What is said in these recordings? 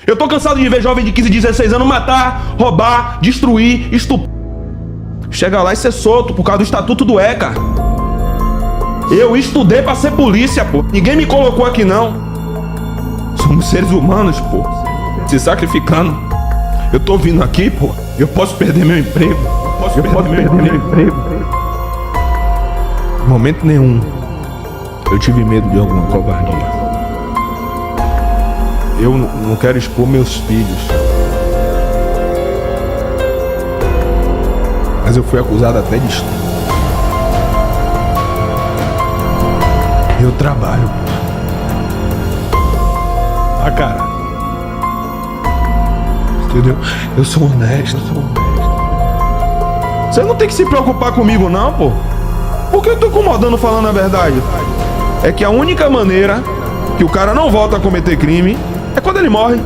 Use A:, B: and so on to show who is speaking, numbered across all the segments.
A: Eu tô cansado de ver jovem de 15, 16 anos matar, roubar, destruir, estuprar. Chega lá e ser solto por causa do estatuto do ECA. Eu estudei pra ser polícia, pô. Ninguém me colocou aqui, não. Somos seres humanos, pô. Se sacrificando. Eu tô vindo aqui, pô. Eu posso perder meu emprego. Eu posso perder meu emprego. Em momento nenhum eu tive medo de alguma covardia. Eu não quero expor meus filhos. Mas eu fui acusado até de estupro. Eu trabalho. Ah, cara. Entendeu? Eu sou honesto. Você não tem que se preocupar comigo, não, pô. Por que eu tô incomodando falando a verdade? É que a única maneira que o cara não volta a cometer crime é quando ele morre.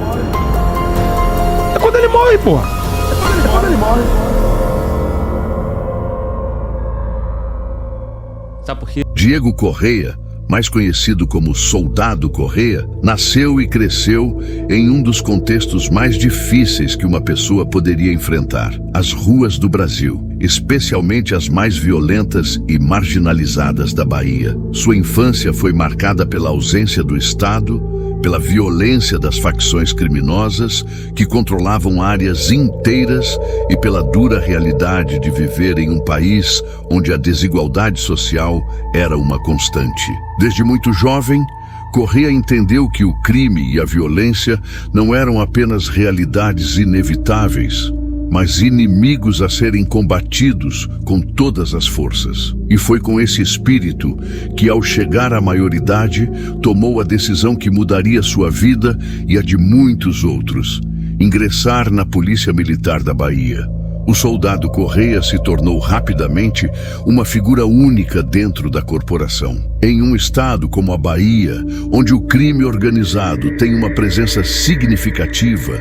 A: É quando ele morre, porra. É quando ele morre.
B: Sabe por quê?
C: Diego Correia, mais conhecido como Soldado Correia, nasceu e cresceu em um dos contextos mais difíceis que uma pessoa poderia enfrentar: as ruas do Brasil, especialmente as mais violentas e marginalizadas da Bahia. Sua infância foi marcada pela ausência do Estado, pela violência das facções criminosas que controlavam áreas inteiras e pela dura realidade de viver em um país onde a desigualdade social era uma constante. Desde muito jovem, Correia entendeu que o crime e a violência não eram apenas realidades inevitáveis, mas inimigos a serem combatidos com todas as forças. E foi com esse espírito que, ao chegar à maioridade, tomou a decisão que mudaria sua vida e a de muitos outros: ingressar na Polícia Militar da Bahia. O Soldado Correia se tornou rapidamente uma figura única dentro da corporação. Em um estado como a Bahia, onde o crime organizado tem uma presença significativa,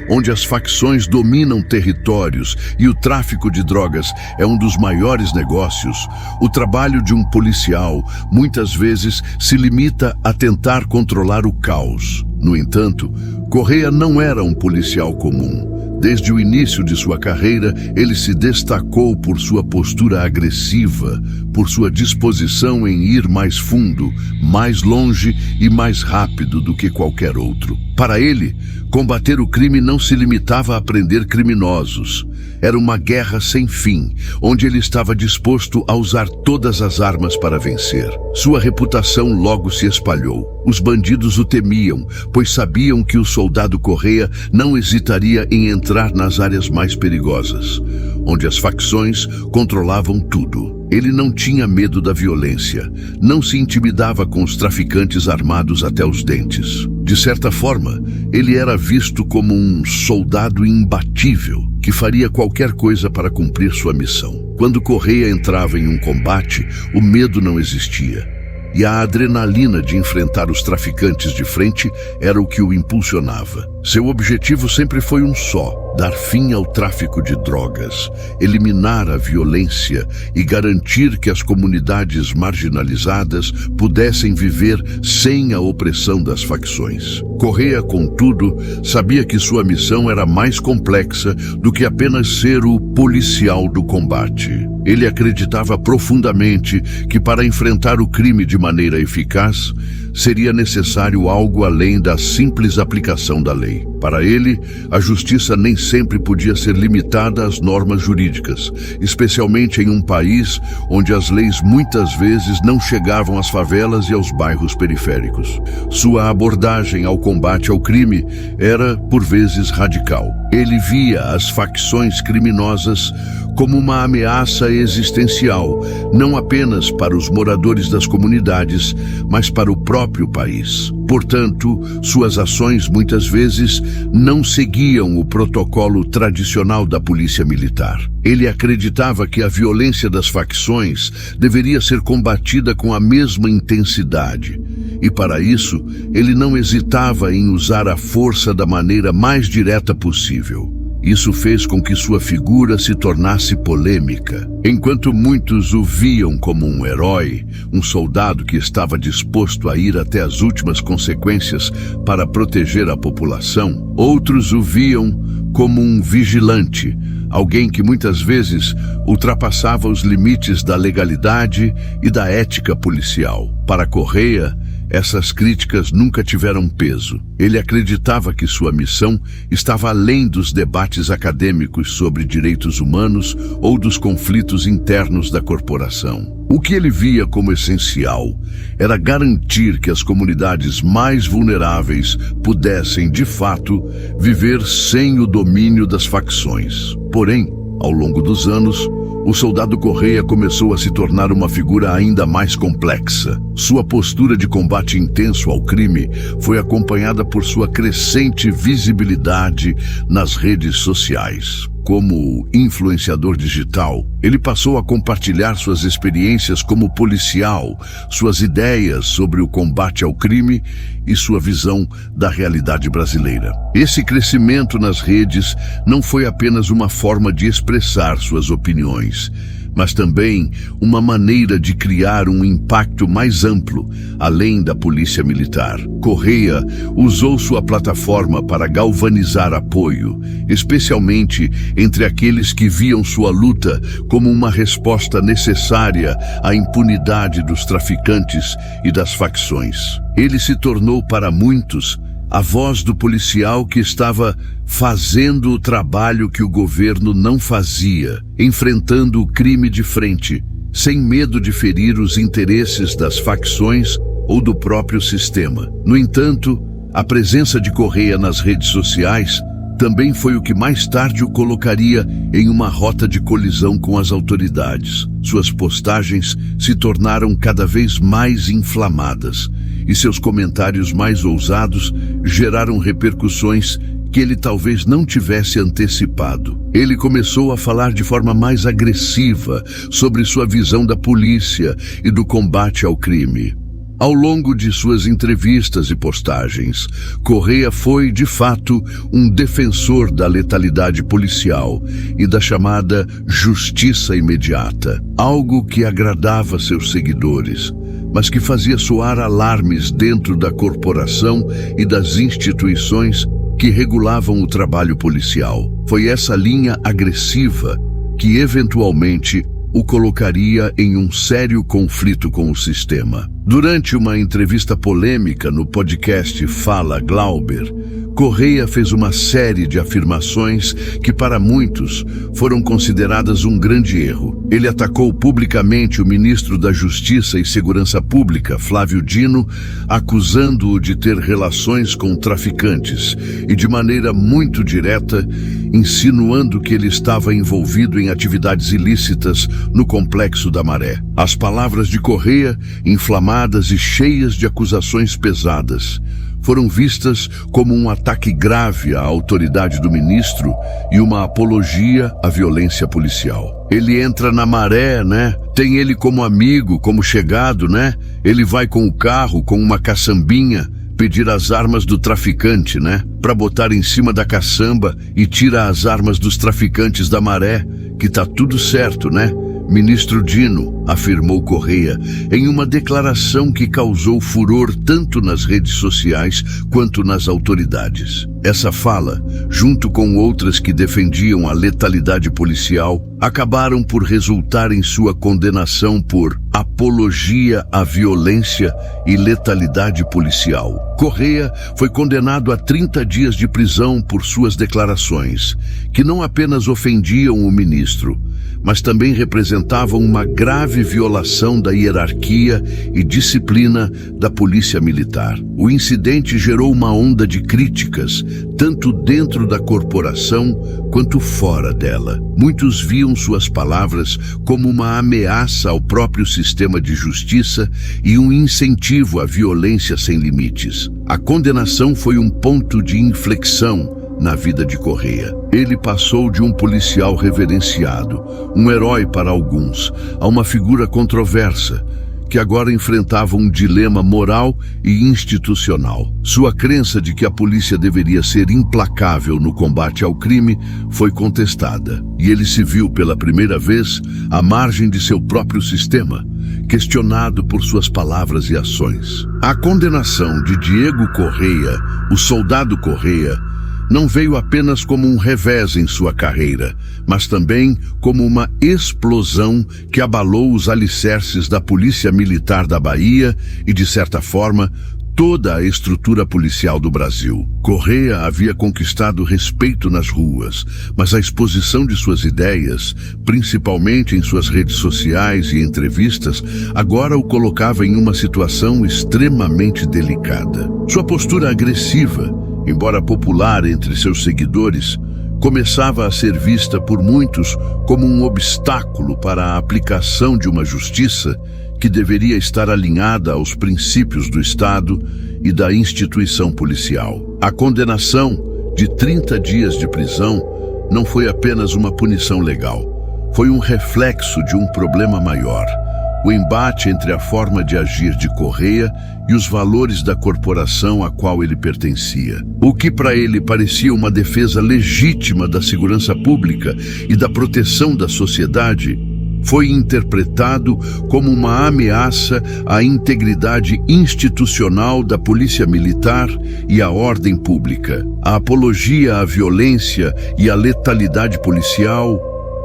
C: onde as facções dominam territórios e o tráfico de drogas é um dos maiores negócios, o trabalho de um policial muitas vezes se limita a tentar controlar o caos. No entanto, Correia não era um policial comum. Desde o início de sua carreira, ele se destacou por sua postura agressiva, por sua disposição em ir mais fundo, mais longe e mais rápido do que qualquer outro. Para ele, combater o crime não se limitava a prender criminosos. Era uma guerra sem fim, onde ele estava disposto a usar todas as armas para vencer. Sua reputação logo se espalhou. Os bandidos o temiam, pois sabiam que o Soldado Correia não hesitaria em entrar nas áreas mais perigosas, onde as facções controlavam tudo. Ele não tinha medo da violência, não se intimidava com os traficantes armados até os dentes. De certa forma, ele era visto como um soldado imbatível, que faria qualquer coisa para cumprir sua missão. Quando Correia entrava em um combate, o medo não existia. E a adrenalina de enfrentar os traficantes de frente era o que o impulsionava. Seu objetivo sempre foi um só: dar fim ao tráfico de drogas, eliminar a violência e garantir que as comunidades marginalizadas pudessem viver sem a opressão das facções. Correia, contudo, sabia que sua missão era mais complexa do que apenas ser o policial do combate. Ele acreditava profundamente que, para enfrentar o crime de maneira eficaz, seria necessário algo além da simples aplicação da lei. Para ele, a justiça nem sempre podia ser limitada às normas jurídicas, especialmente em um país onde as leis muitas vezes não chegavam às favelas e aos bairros periféricos. Sua abordagem ao combate ao crime era, por vezes, radical. Ele via as facções criminosas como uma ameaça existencial, não apenas para os moradores das comunidades, mas para o próprio país. Portanto, suas ações muitas vezes não seguiam o protocolo tradicional da polícia militar. Ele acreditava que a violência das facções deveria ser combatida com a mesma intensidade. E para isso, ele não hesitava em usar a força da maneira mais direta possível. Isso fez com que sua figura se tornasse polêmica. Enquanto muitos o viam como um herói, um soldado que estava disposto a ir até as últimas consequências para proteger a população, outros o viam como um vigilante, alguém que muitas vezes ultrapassava os limites da legalidade e da ética policial. Para Correia, essas críticas nunca tiveram peso. Ele acreditava que sua missão estava além dos debates acadêmicos sobre direitos humanos ou dos conflitos internos da corporação. O que ele via como essencial era garantir que as comunidades mais vulneráveis pudessem, de fato, viver sem o domínio das facções. Porém, ao longo dos anos, o soldado Correia começou a se tornar uma figura ainda mais complexa. Sua postura de combate intenso ao crime foi acompanhada por sua crescente visibilidade nas redes sociais. Como influenciador digital, ele passou a compartilhar suas experiências como policial, suas ideias sobre o combate ao crime e sua visão da realidade brasileira. Esse crescimento nas redes não foi apenas uma forma de expressar suas opiniões, mas também uma maneira de criar um impacto mais amplo, além da polícia militar. Correia usou sua plataforma para galvanizar apoio, especialmente entre aqueles que viam sua luta como uma resposta necessária à impunidade dos traficantes e das facções. Ele se tornou para muitos a voz do policial que estava fazendo o trabalho que o governo não fazia, enfrentando o crime de frente, sem medo de ferir os interesses das facções ou do próprio sistema. No entanto, a presença de Correia nas redes sociais também foi o que mais tarde o colocaria em uma rota de colisão com as autoridades. Suas postagens se tornaram cada vez mais inflamadas, e seus comentários mais ousados geraram repercussões que ele talvez não tivesse antecipado. Ele começou a falar de forma mais agressiva sobre sua visão da polícia e do combate ao crime. Ao longo de suas entrevistas e postagens, Correia foi, de fato, um defensor da letalidade policial e da chamada justiça imediata, algo que agradava seus seguidores, mas que fazia soar alarmes dentro da corporação e das instituições que regulavam o trabalho policial. Foi essa linha agressiva que, eventualmente, o colocaria em um sério conflito com o sistema. Durante uma entrevista polêmica no podcast Fala Glauber, Correia fez uma série de afirmações que para muitos foram consideradas um grande erro. Ele atacou publicamente o ministro da Justiça e Segurança Pública, Flávio Dino, acusando-o de ter relações com traficantes e, de maneira muito direta, insinuando que ele estava envolvido em atividades ilícitas no Complexo da Maré. As palavras de Correia, inflamadas e cheias de acusações pesadas, foram vistas como um ataque grave à autoridade do ministro e uma apologia à violência policial. Ele entra na Maré, né? Tem ele como amigo, como chegado, né? Ele vai com o carro, com uma caçambinha, pedir as armas do traficante, né? Pra botar em cima da caçamba e tira as armas dos traficantes da Maré, que tá tudo certo, né? Ministro Dino, afirmou Correia, em uma declaração que causou furor tanto nas redes sociais quanto nas autoridades. Essa fala, junto com outras que defendiam a letalidade policial, acabaram por resultar em sua condenação por apologia à violência e letalidade policial. Correia foi condenado a 30 dias de prisão por suas declarações, que não apenas ofendiam o ministro, mas também representavam uma grave violação da hierarquia e disciplina da polícia militar. O incidente gerou uma onda de críticas, tanto dentro da corporação quanto fora dela. Muitos viam suas palavras como uma ameaça ao próprio sistema de justiça e um incentivo à violência sem limites. A condenação foi um ponto de inflexão na vida de Correia. Ele passou de um policial reverenciado, um herói para alguns, a uma figura controversa, que agora enfrentava um dilema moral e institucional. Sua crença de que a polícia deveria ser implacável no combate ao crime foi contestada, e ele se viu pela primeira vez à margem de seu próprio sistema, questionado por suas palavras e ações. A condenação de Diego Correia, o soldado Correia, não veio apenas como um revés em sua carreira, mas também como uma explosão que abalou os alicerces da Polícia Militar da Bahia e, de certa forma, toda a estrutura policial do Brasil. Correia havia conquistado respeito nas ruas, mas a exposição de suas ideias, principalmente em suas redes sociais e entrevistas, agora o colocava em uma situação extremamente delicada. Sua postura agressiva, embora popular entre seus seguidores, começava a ser vista por muitos como um obstáculo para a aplicação de uma justiça que deveria estar alinhada aos princípios do Estado e da instituição policial. A condenação de 30 dias de prisão não foi apenas uma punição legal, foi um reflexo de um problema maior: o embate entre a forma de agir de Correia e os valores da corporação a qual ele pertencia. O que para ele parecia uma defesa legítima da segurança pública e da proteção da sociedade foi interpretado como uma ameaça à integridade institucional da Polícia Militar e à ordem pública. A apologia à violência e à letalidade policial,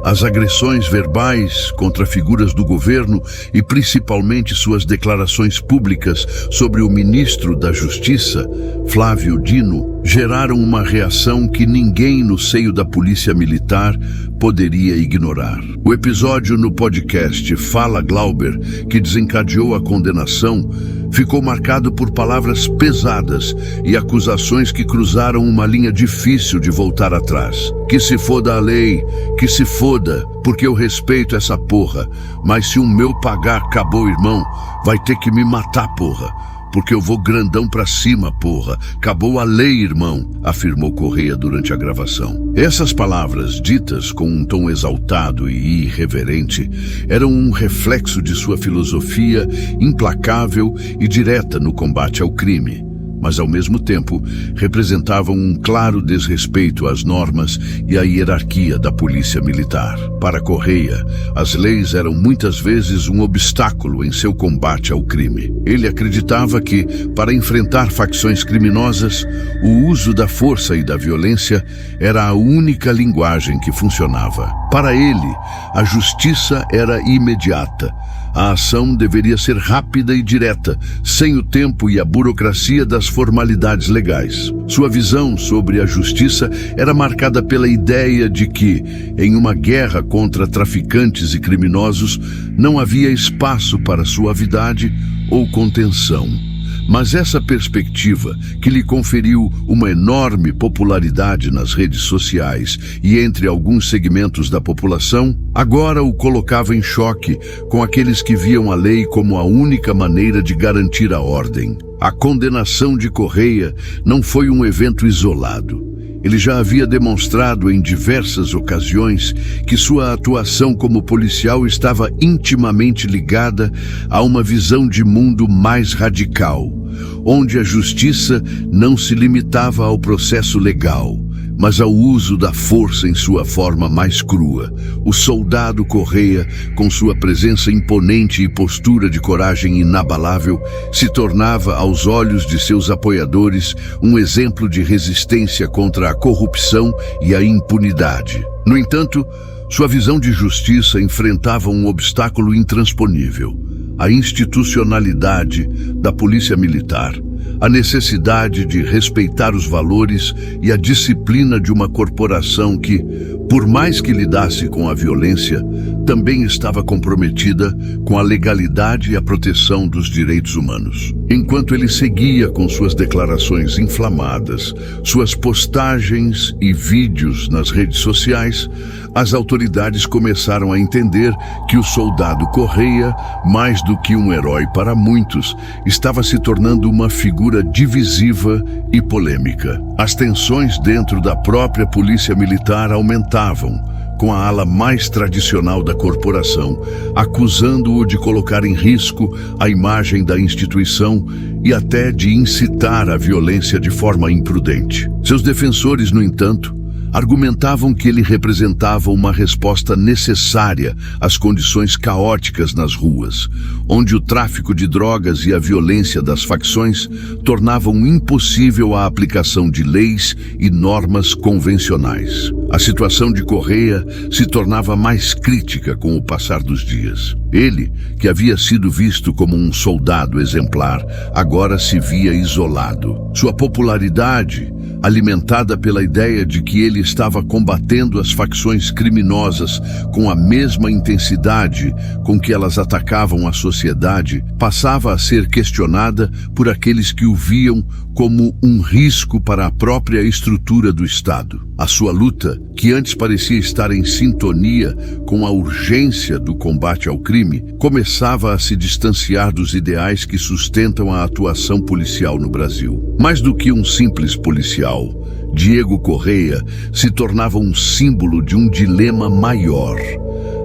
C: as agressões verbais contra figuras do governo e principalmente suas declarações públicas sobre o ministro da Justiça, Flávio Dino, geraram uma reação que ninguém no seio da Polícia Militar poderia ignorar. O episódio no podcast Fala Glauber, que desencadeou a condenação, ficou marcado por palavras pesadas e acusações que cruzaram uma linha difícil de voltar atrás. Que se foda a lei, que se foda, porque eu respeito essa porra, mas se o meu pagar acabou, irmão, vai ter que me matar, porra. Porque eu vou grandão pra cima, porra. Acabou a lei, irmão, afirmou Correia durante a gravação. Essas palavras, ditas com um tom exaltado e irreverente, eram um reflexo de sua filosofia implacável e direta no combate ao crime, mas ao mesmo tempo representavam um claro desrespeito às normas e à hierarquia da Polícia Militar. Para Correia, as leis eram muitas vezes um obstáculo em seu combate ao crime. Ele acreditava que, para enfrentar facções criminosas, o uso da força e da violência era a única linguagem que funcionava. Para ele, a justiça era imediata. A ação deveria ser rápida e direta, sem o tempo e a burocracia das formalidades legais. Sua visão sobre a justiça era marcada pela ideia de que, em uma guerra contra traficantes e criminosos, não havia espaço para suavidade ou contenção. Mas essa perspectiva, que lhe conferiu uma enorme popularidade nas redes sociais e entre alguns segmentos da população, agora o colocava em choque com aqueles que viam a lei como a única maneira de garantir a ordem. A condenação de Correia não foi um evento isolado. Ele já havia demonstrado em diversas ocasiões que sua atuação como policial estava intimamente ligada a uma visão de mundo mais radical, onde a justiça não se limitava ao processo legal, mas ao uso da força em sua forma mais crua. O soldado Correia, com sua presença imponente e postura de coragem inabalável, se tornava, aos olhos de seus apoiadores, um exemplo de resistência contra a corrupção e a impunidade. No entanto, sua visão de justiça enfrentava um obstáculo intransponível: a institucionalidade da Polícia Militar, a necessidade de respeitar os valores e a disciplina de uma corporação que, por mais que lidasse com a violência, também estava comprometida com a legalidade e a proteção dos direitos humanos. Enquanto ele seguia com suas declarações inflamadas, suas postagens e vídeos nas redes sociais, as autoridades começaram a entender que o soldado Correia, mais do que um herói para muitos, estava se tornando uma figura divisiva e polêmica. As tensões dentro da própria Polícia Militar aumentavam, com a ala mais tradicional da corporação, acusando-o de colocar em risco a imagem da instituição e até de incitar a violência de forma imprudente. Seus defensores, no entanto, argumentavam que ele representava uma resposta necessária às condições caóticas nas ruas, onde o tráfico de drogas e a violência das facções tornavam impossível a aplicação de leis e normas convencionais. A situação de Correia se tornava mais crítica com o passar dos dias. Ele, que havia sido visto como um soldado exemplar, agora se via isolado. Sua popularidade, alimentada pela ideia de que ele estava combatendo as facções criminosas com a mesma intensidade com que elas atacavam a sociedade, passava a ser questionada por aqueles que o viam como um risco para a própria estrutura do Estado. A sua luta, que antes parecia estar em sintonia com a urgência do combate ao crime, começava a se distanciar dos ideais que sustentam a atuação policial no Brasil. Mais do que um simples policial, Diego Correia se tornava um símbolo de um dilema maior.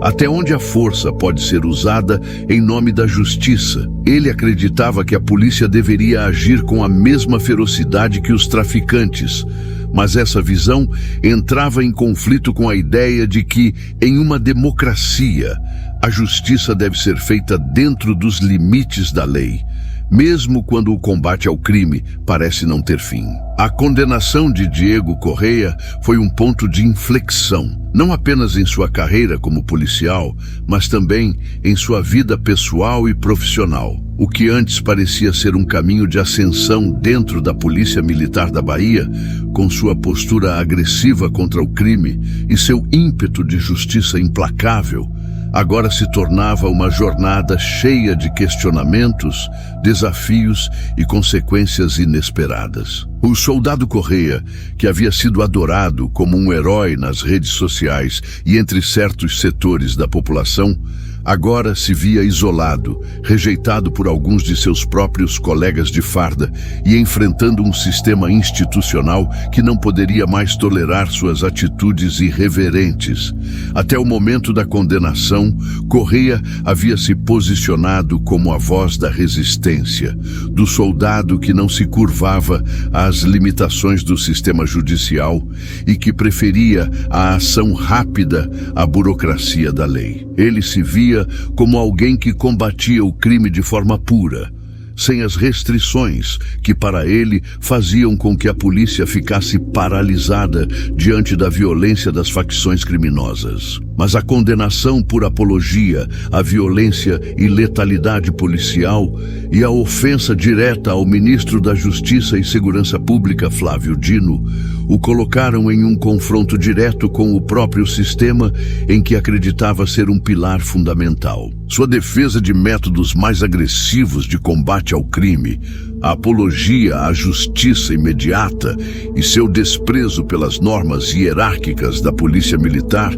C: Até onde a força pode ser usada em nome da justiça? Ele acreditava que a polícia deveria agir com a mesma ferocidade que os traficantes, mas essa visão entrava em conflito com a ideia de que, em uma democracia, a justiça deve ser feita dentro dos limites da lei, mesmo quando o combate ao crime parece não ter fim. A condenação de Diego Correia foi um ponto de inflexão, não apenas em sua carreira como policial, mas também em sua vida pessoal e profissional. O que antes parecia ser um caminho de ascensão dentro da Polícia Militar da Bahia, com sua postura agressiva contra o crime e seu ímpeto de justiça implacável, agora se tornava uma jornada cheia de questionamentos, desafios e consequências inesperadas. O soldado Correia, que havia sido adorado como um herói nas redes sociais e entre certos setores da população, agora se via isolado, rejeitado por alguns de seus próprios colegas de farda e enfrentando um sistema institucional que não poderia mais tolerar suas atitudes irreverentes. Até o momento da condenação, Correia havia se posicionado como a voz da resistência, do soldado que não se curvava às limitações do sistema judicial e que preferia a ação rápida à burocracia da lei. Ele se via como alguém que combatia o crime de forma pura, sem as restrições que para ele faziam com que a polícia ficasse paralisada diante da violência das facções criminosas. Mas a condenação por apologia à violência e letalidade policial e a ofensa direta ao ministro da Justiça e Segurança Pública, Flávio Dino, o colocaram em um confronto direto com o próprio sistema em que acreditava ser um pilar fundamental. Sua defesa de métodos mais agressivos de combate ao crime, a apologia à justiça imediata e seu desprezo pelas normas hierárquicas da polícia militar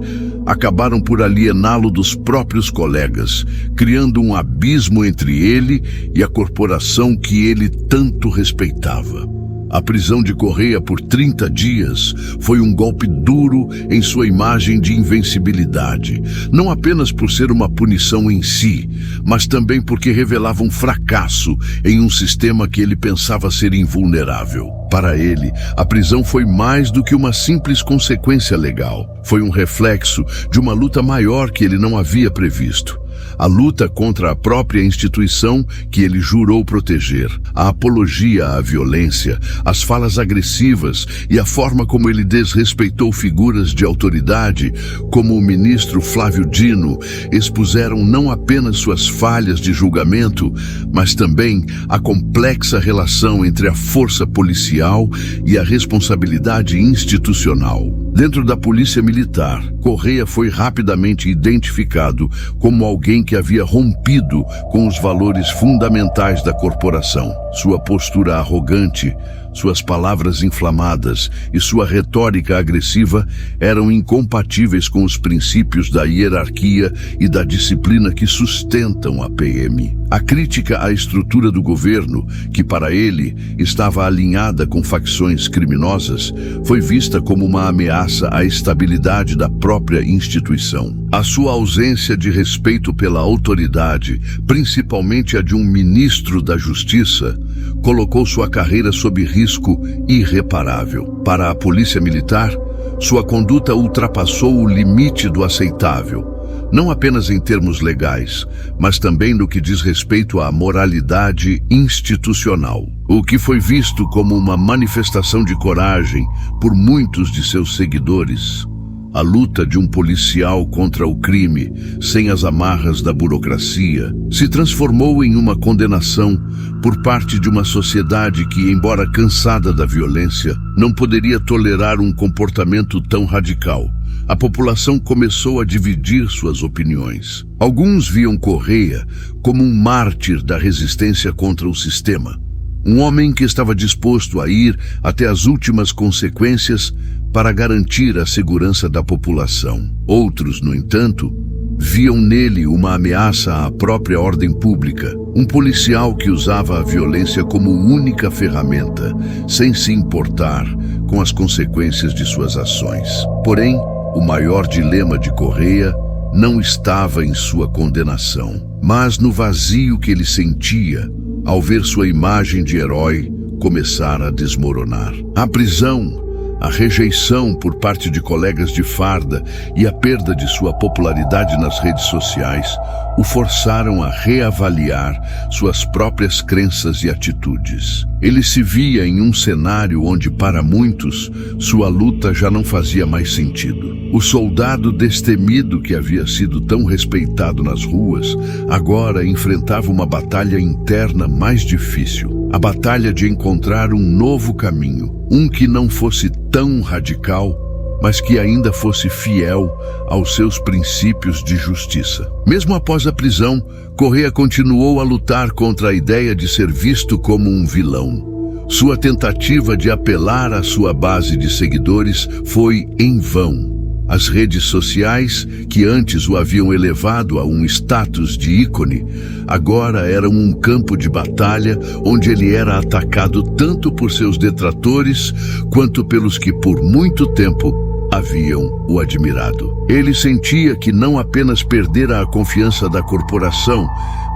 C: acabaram por aliená-lo dos próprios colegas, criando um abismo entre ele e a corporação que ele tanto respeitava. A prisão de Correia por 30 dias foi um golpe duro em sua imagem de invencibilidade, não apenas por ser uma punição em si, mas também porque revelava um fracasso em um sistema que ele pensava ser invulnerável. Para ele, a prisão foi mais do que uma simples consequência legal. Foi um reflexo de uma luta maior que ele não havia previsto. A luta contra a própria instituição que ele jurou proteger, a apologia à violência, as falas agressivas e a forma como ele desrespeitou figuras de autoridade, como o ministro Flávio Dino, expuseram não apenas suas falhas de julgamento, mas também a complexa relação entre a força policial e a responsabilidade institucional. Dentro da Polícia Militar, Correia foi rapidamente identificado como alguém que havia rompido com os valores fundamentais da corporação. Sua postura arrogante, Suas palavras inflamadas e sua retórica agressiva eram incompatíveis com os princípios da hierarquia e da disciplina que sustentam a PM. A crítica à estrutura do governo, que para ele estava alinhada com facções criminosas, foi vista como uma ameaça à estabilidade da própria instituição. A sua ausência de respeito pela autoridade, principalmente a de um ministro da Justiça, colocou sua carreira sob risco irreparável. Para a polícia militar, sua conduta ultrapassou o limite do aceitável, não apenas em termos legais, mas também no que diz respeito à moralidade institucional. O que foi visto como uma manifestação de coragem por muitos de seus seguidores, a luta de um policial contra o crime, sem as amarras da burocracia, se transformou em uma condenação por parte de uma sociedade que, embora cansada da violência, não poderia tolerar um comportamento tão radical. A população começou a dividir suas opiniões. Alguns viam Correia como um mártir da resistência contra o sistema, um homem que estava disposto a ir até as últimas consequências para garantir a segurança da população. Outros, no entanto, viam nele uma ameaça à própria ordem pública, um policial que usava a violência como única ferramenta, sem se importar com as consequências de suas ações. Porém, o maior dilema de Correia não estava em sua condenação, mas no vazio que ele sentia ao ver sua imagem de herói começar a desmoronar. A prisão, a rejeição por parte de colegas de farda e a perda de sua popularidade nas redes sociais o forçaram a reavaliar suas próprias crenças e atitudes. Ele se via em um cenário onde, para muitos, sua luta já não fazia mais sentido. O soldado destemido que havia sido tão respeitado nas ruas, agora enfrentava uma batalha interna mais difícil. A batalha de encontrar um novo caminho, um que não fosse tão radical, mas que ainda fosse fiel aos seus princípios de justiça. Mesmo após a prisão, Correia continuou a lutar contra a ideia de ser visto como um vilão. Sua tentativa de apelar à sua base de seguidores foi em vão. As redes sociais, que antes o haviam elevado a um status de ícone, agora eram um campo de batalha onde ele era atacado tanto por seus detratores quanto pelos que por muito tempo haviam o admirado. Ele sentia que não apenas perdera a confiança da corporação,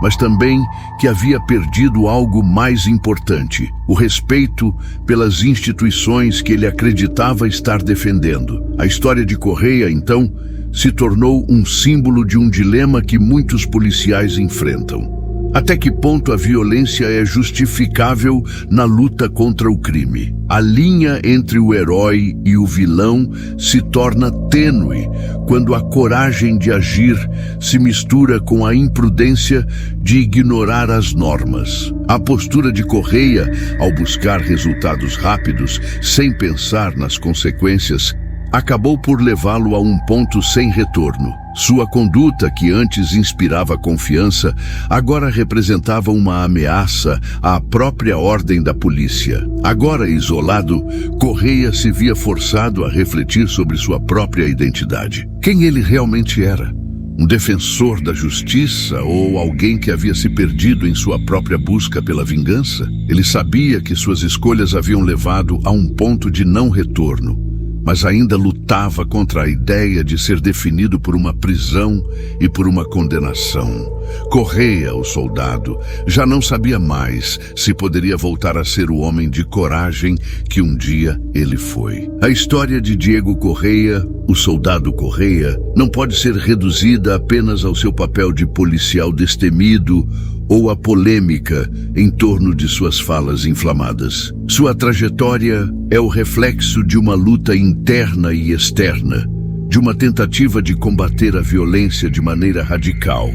C: mas também que havia perdido algo mais importante: o respeito pelas instituições que ele acreditava estar defendendo. A história de Correia, então, se tornou um símbolo de um dilema que muitos policiais enfrentam. Até que ponto a violência é justificável na luta contra o crime? A linha entre o herói e o vilão se torna tênue quando a coragem de agir se mistura com a imprudência de ignorar as normas. A postura de Correia, ao buscar resultados rápidos, sem pensar nas consequências, acabou por levá-lo a um ponto sem retorno. Sua conduta, que antes inspirava confiança, agora representava uma ameaça à própria ordem da polícia. Agora isolado, Correia se via forçado a refletir sobre sua própria identidade. Quem ele realmente era? Um defensor da justiça ou alguém que havia se perdido em sua própria busca pela vingança? Ele sabia que suas escolhas haviam levado a um ponto de não retorno, mas ainda lutava contra a ideia de ser definido por uma prisão e por uma condenação. Correia, o soldado, já não sabia mais se poderia voltar a ser o homem de coragem que um dia ele foi. A história de Diego Correia, o soldado Correia, não pode ser reduzida apenas ao seu papel de policial destemido ou a polêmica em torno de suas falas inflamadas. Sua trajetória é o reflexo de uma luta interna e externa, de uma tentativa de combater a violência de maneira radical,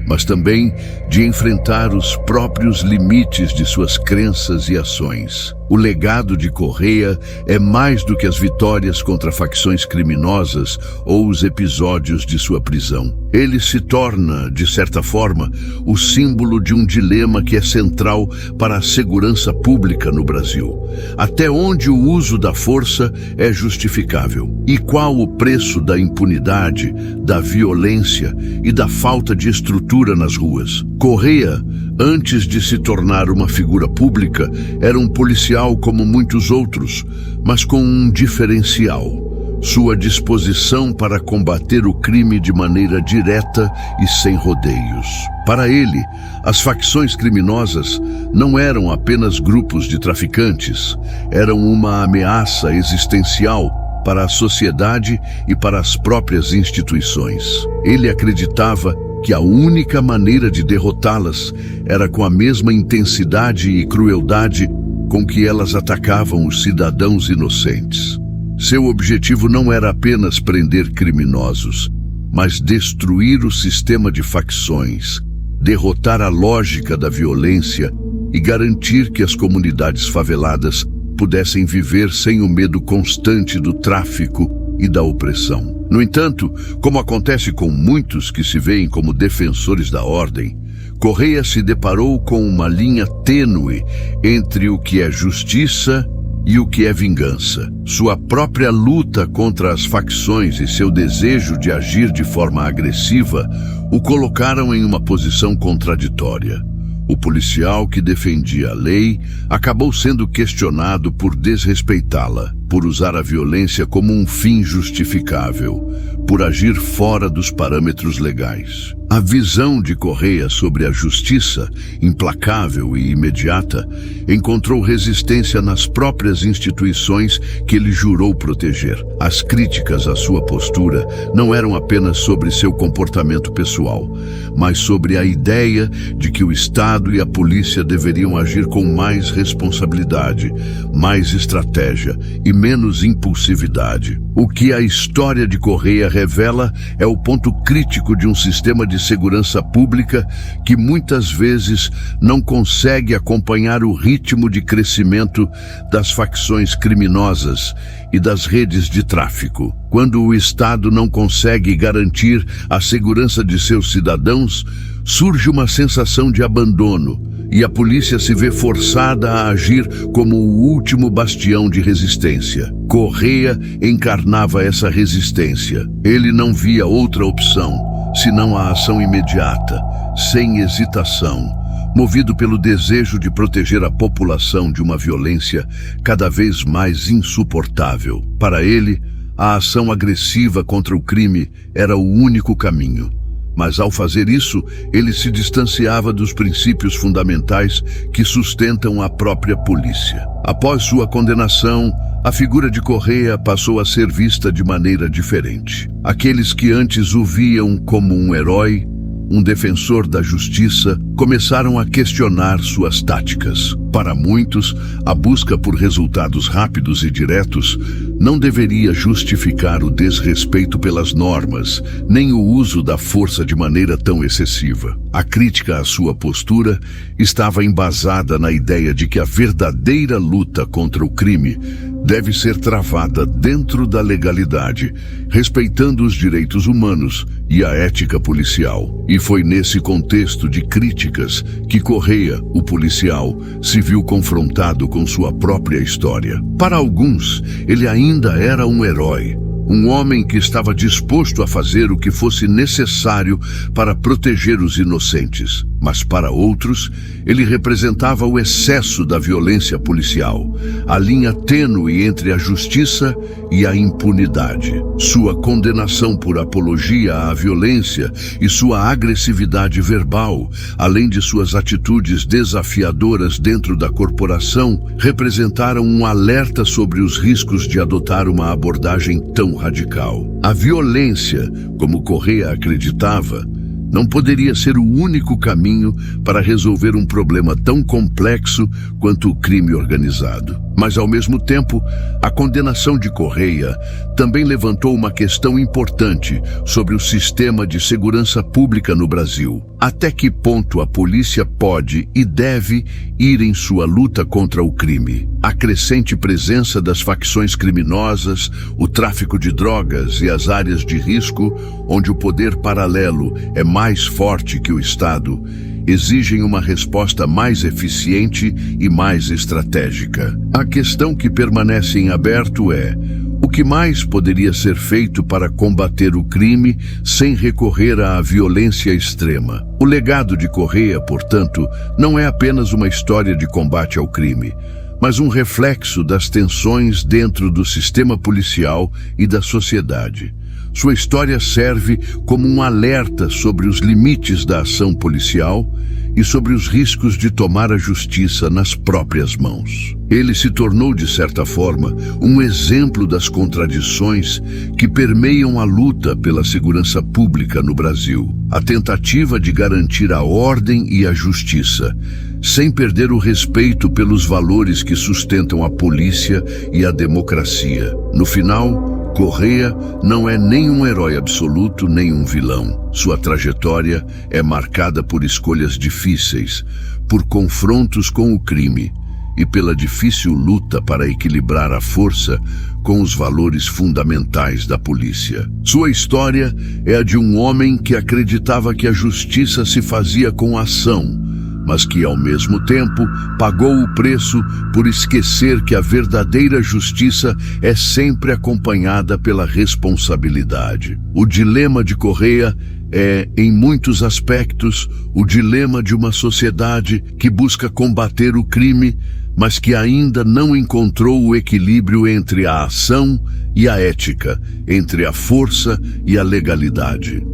C: mas também de enfrentar os próprios limites de suas crenças e ações. O legado de Correia é mais do que as vitórias contra facções criminosas ou os episódios de sua prisão. Ele se torna, de certa forma, o símbolo de um dilema que é central para a segurança pública no Brasil. Até onde o uso da força é justificável? E qual o preço da impunidade, da violência e da falta de estrutura nas ruas? Correia, antes de se tornar uma figura pública, era um policial como muitos outros, mas com um diferencial: sua disposição para combater o crime de maneira direta e sem rodeios. Para ele, as facções criminosas não eram apenas grupos de traficantes, eram uma ameaça existencial para a sociedade e para as próprias instituições. Ele acreditava que a única maneira de derrotá-las era com a mesma intensidade e crueldade com que elas atacavam os cidadãos inocentes. Seu objetivo não era apenas prender criminosos, mas destruir o sistema de facções, derrotar a lógica da violência e garantir que as comunidades faveladas pudessem viver sem o medo constante do tráfico e da opressão. No entanto, como acontece com muitos que se veem como defensores da ordem, Correia se deparou com uma linha tênue entre o que é justiça e o que é vingança. Sua própria luta contra as facções e seu desejo de agir de forma agressiva o colocaram em uma posição contraditória. O policial que defendia a lei acabou sendo questionado por desrespeitá-la, por usar a violência como um fim justificável, por agir fora dos parâmetros legais. A visão de Correia sobre a justiça, implacável e imediata, encontrou resistência nas próprias instituições que ele jurou proteger. As críticas à sua postura não eram apenas sobre seu comportamento pessoal, mas sobre a ideia de que o Estado e a polícia deveriam agir com mais responsabilidade, mais estratégia e menos impulsividade. O que a história de Correia revela é o ponto crítico de um sistema de segurança pública que muitas vezes não consegue acompanhar o ritmo de crescimento das facções criminosas e das redes de tráfico. Quando o Estado não consegue garantir a segurança de seus cidadãos, surge uma sensação de abandono e a polícia se vê forçada a agir como o último bastião de resistência. Correia encarnava essa resistência. Ele não via outra opção senão a ação imediata, sem hesitação, movido pelo desejo de proteger a população de uma violência cada vez mais insuportável. Para ele, a ação agressiva contra o crime era o único caminho. Mas ao fazer isso, ele se distanciava dos princípios fundamentais que sustentam a própria polícia. Após sua condenação, a figura de Correia passou a ser vista de maneira diferente. Aqueles que antes o viam como um herói, um defensor da justiça, começaram a questionar suas táticas. Para muitos, a busca por resultados rápidos e diretos não deveria justificar o desrespeito pelas normas, nem o uso da força de maneira tão excessiva. A crítica à sua postura estava embasada na ideia de que a verdadeira luta contra o crime deve ser travada dentro da legalidade, respeitando os direitos humanos e a ética policial. E foi nesse contexto de críticas que Correia, o policial, se viu confrontado com sua própria história. Para alguns, ele ainda era um herói, um homem que estava disposto a fazer o que fosse necessário para proteger os inocentes. Mas para outros, ele representava o excesso da violência policial, a linha tênue entre a justiça e a impunidade. Sua condenação por apologia à violência e sua agressividade verbal, além de suas atitudes desafiadoras dentro da corporação, representaram um alerta sobre os riscos de adotar uma abordagem tão radical. A violência, como Correia acreditava, não poderia ser o único caminho para resolver um problema tão complexo quanto o crime organizado. Mas, ao mesmo tempo, a condenação de Correia também levantou uma questão importante sobre o sistema de segurança pública no Brasil. Até que ponto a polícia pode e deve ir em sua luta contra o crime? A crescente presença das facções criminosas, o tráfico de drogas e as áreas de risco, onde o poder paralelo é mais forte que o Estado, exigem uma resposta mais eficiente e mais estratégica. A questão que permanece em aberto é: o que mais poderia ser feito para combater o crime sem recorrer à violência extrema? O legado de Correia, portanto, não é apenas uma história de combate ao crime, mas um reflexo das tensões dentro do sistema policial e da sociedade. Sua história serve como um alerta sobre os limites da ação policial e sobre os riscos de tomar a justiça nas próprias mãos. Ele se tornou, de certa forma, um exemplo das contradições que permeiam a luta pela segurança pública no Brasil. A tentativa de garantir a ordem e a justiça, sem perder o respeito pelos valores que sustentam a polícia e a democracia. No final, Correia não é nem um herói absoluto, nem um vilão. Sua trajetória é marcada por escolhas difíceis, por confrontos com o crime e pela difícil luta para equilibrar a força com os valores fundamentais da polícia. Sua história é a de um homem que acreditava que a justiça se fazia com ação, mas que, ao mesmo tempo, pagou o preço por esquecer que a verdadeira justiça é sempre acompanhada pela responsabilidade. O dilema de Correia é, em muitos aspectos, o dilema de uma sociedade que busca combater o crime, mas que ainda não encontrou o equilíbrio entre a ação e a ética, entre a força e a legalidade.